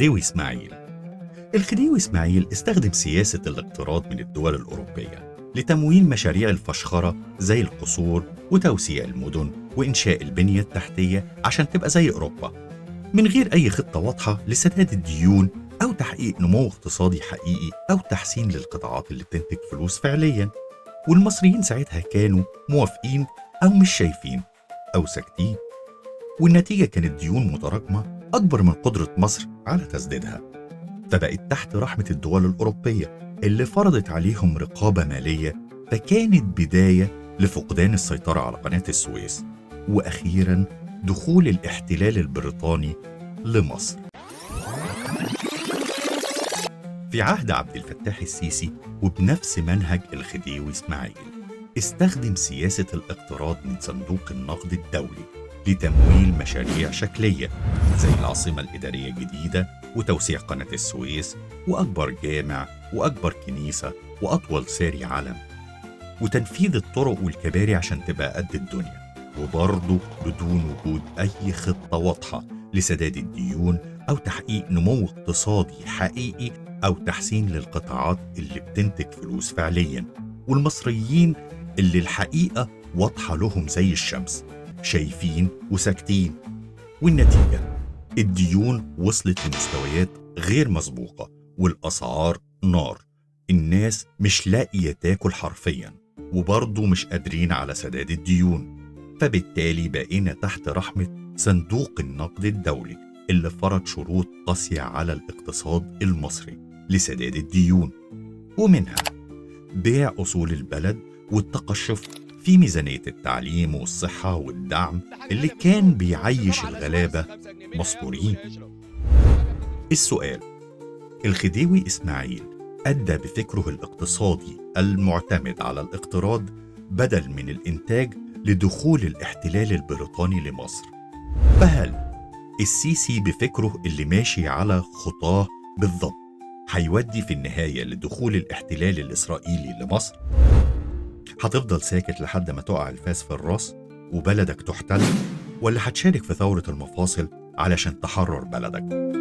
الخديوي إسماعيل. الخديوي إسماعيل استخدم سياسة الاقتراض من الدول الأوروبية لتمويل مشاريع الفشخرة زي القصور وتوسيع المدن وإنشاء البنية التحتية عشان تبقى زي أوروبا، من غير أي خطة واضحة لسداد الديون أو تحقيق نمو اقتصادي حقيقي أو تحسين للقطاعات اللي بتنتج فلوس فعلياً. والمصريين ساعتها كانوا موافقين أو مش شايفين أو ساكتين، والنتيجة كانت ديون متراكمة أكبر من قدرة مصر على تسديدها، فبقت تحت رحمة الدول الأوروبية اللي فرضت عليهم رقابة مالية، فكانت بداية لفقدان السيطرة على قناة السويس، وأخيراً دخول الاحتلال البريطاني لمصر. في عهد عبد الفتاح السيسي وبنفس منهج الخديوي إسماعيل، استخدم سياسة الاقتراض من صندوق النقد الدولي لتمويل مشاريع شكلية زي العاصمة الإدارية الجديدة وتوسيع قناة السويس وأكبر جامع وأكبر كنيسة وأطول ساري علم، وتنفيذ الطرق والكباري عشان تبقى قد الدنيا، وبرضه بدون وجود أي خطة واضحة لسداد الديون أو تحقيق نمو اقتصادي حقيقي أو تحسين للقطاعات اللي بتنتج فلوس فعلياً، والمصريين اللي الحقيقة واضحة لهم زي الشمس شايفين وساكتين. والنتيجة الديون وصلت لمستويات غير مسبوقة والأسعار نار، الناس مش لاقية تاكل حرفياً وبرضه مش قادرين على سداد الديون، فبالتالي بقينا تحت رحمة صندوق النقد الدولي اللي فرض شروط قاسية على الاقتصاد المصري لسداد الديون، ومنها بيع أصول البلد والتقشف في ميزانية التعليم والصحة والدعم اللي كان بيعيش الغلابة مصبورين. السؤال: الخديوي إسماعيل أدى بفكره الاقتصادي المعتمد على الاقتراض بدل من الإنتاج لدخول الاحتلال البريطاني لمصر، فهل السيسي بفكره اللي ماشي على خطاه بالضبط هيودي في النهاية لدخول الاحتلال الإسرائيلي لمصر؟ هتفضل ساكت لحد ما تقع الفاس في الراس وبلدك تحتل، ولا هتشارك في ثورة المفاصل علشان تحرر بلدك؟